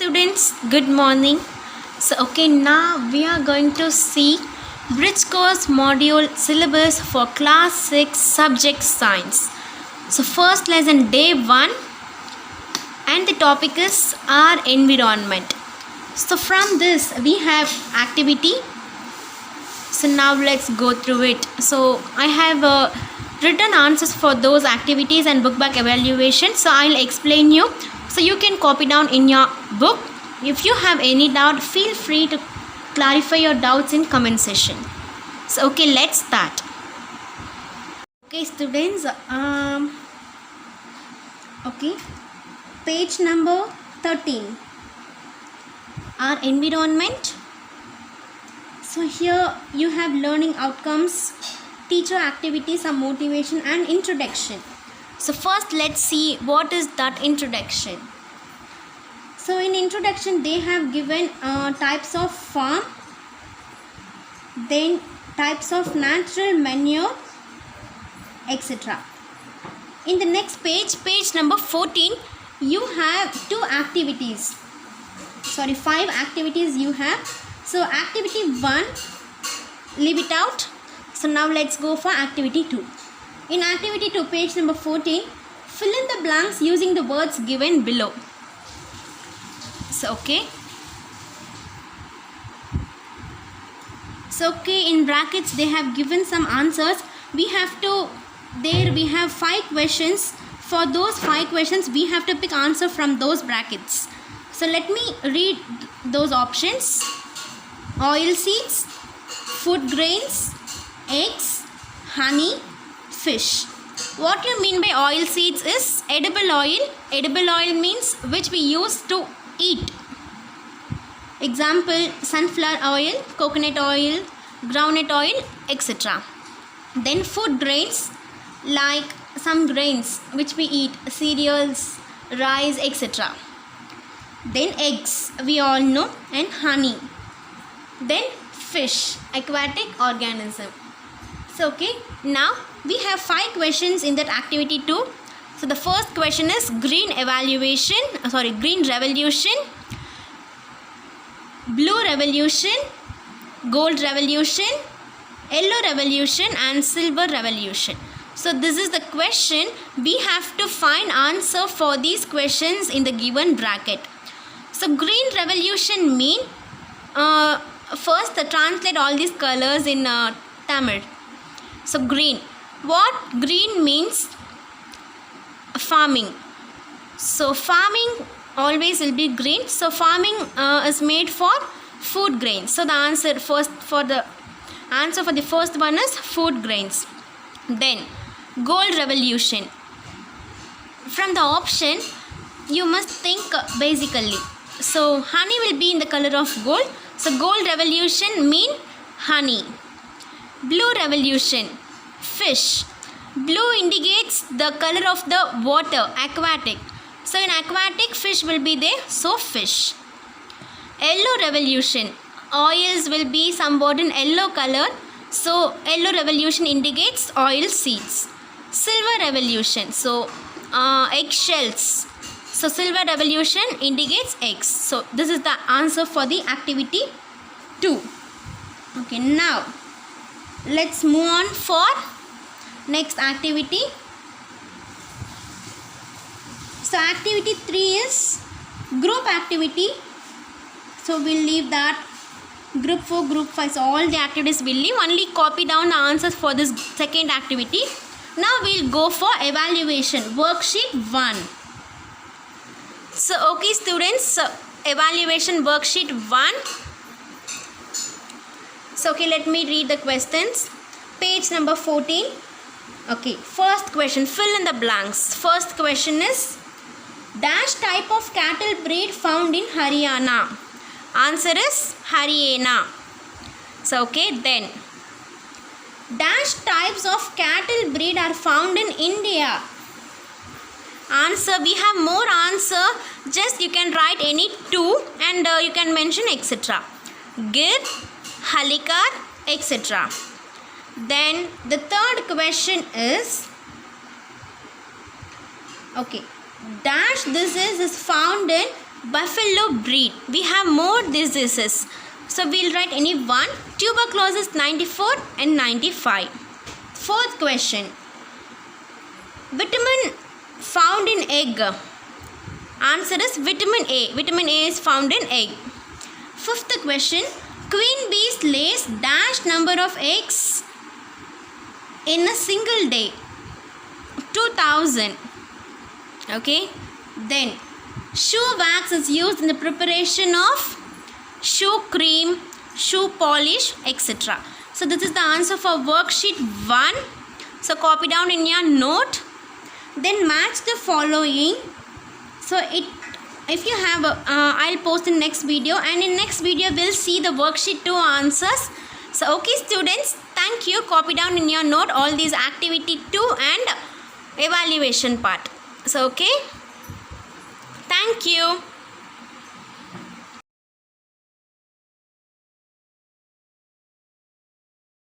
Students, good morning. Now we are going to see Bridge Course Module Syllabus for Class 6 Subject Science. So first lesson day 1 and the topic is our environment. So from this we have activity. So now let's go through it. So I have written answers for those activities and book back evaluation. So I'll explain you. So you can copy down in your book. If you have any doubt, feel free to clarify your doubts in comment section. So let's start. Students, page number 13, our environment. So here you have learning outcomes, teacher activities, some motivation and introduction. So first let's see what is that introduction. So in introduction they have given types of farm, then types of natural manure, etc. In the next page, page number 14, you have 5 activities you have. So activity 1, leave it out. So now let's go for activity 2. In activity 2, page number 14, fill in the blanks using the words given below. So in brackets they have given some answers. We have 5 questions. For those 5 questions we have to pick answer from those brackets. So let me read those options. Oil seeds, food grains, eggs, honey, fish. What you mean by oil seeds is edible oil. Edible oil means which we use to eat. Example, sunflower oil, coconut oil, groundnut oil, etc. Then food grains, like some grains which we eat, cereals, rice, etc. Then eggs, we all know, and honey. Then fish, aquatic organism. So now we have 5 questions in that activity 2. So the first question is green revolution, blue revolution, gold revolution, yellow revolution and silver revolution. So this is the question. We have to find answer for these questions in the given bracket. So green revolution mean first translate all these colors in Tamil. So green. What green means? Farming. So farming always will be green. So farming is made for food grains. So the answer for the first one is food grains. Then gold revolution. From the option you must think basically. So honey will be in the color of gold. So gold revolution mean honey. Blue revolution, fish. Blue indicates the color of the water, aquatic. So in aquatic fish will be there, so fish. Yellow revolution, oils will be somewhat in yellow color. So yellow revolution indicates oil seeds. Silver revolution, so eggshells. So silver revolution indicates eggs. So this is the answer for the activity 2. Now let's move on for next activity. So activity 3 is group activity. So we'll leave that. Group 4, group 5, so all the activities we'll leave. Only copy down the answers for this second activity. Now we'll go for evaluation. Worksheet 1. So students, evaluation worksheet 1. So let me read the questions. Page number 14. First question, fill in the blanks. First question is dash type of cattle breed found in Haryana. Answer is Haryana. So then dash types of cattle breed are found in India. Answer, we have more answer. Just you can write any 2 and you can mention etc. Gir, Halikar, etc. Then the third question is dash this is found in buffalo breed. We have more diseases. So we'll write any one. Tuberculosis 94 and 95. Fourth question. Vitamin found in egg. Answer is vitamin A. Vitamin A is found in egg. Fifth question. Queen bees lays dash number of eggs in a single day. 2000. Okay. Then shoe wax is used in the preparation of shoe cream, shoe polish, etc. So this is the answer for worksheet 1. So copy down in your note. Then match the following. So if you have I'll post in next video, and in next video we'll see the worksheet 2 answers. So okay students, thank you. Copy down in your note all these activity 2 and evaluation part. So okay, thank you.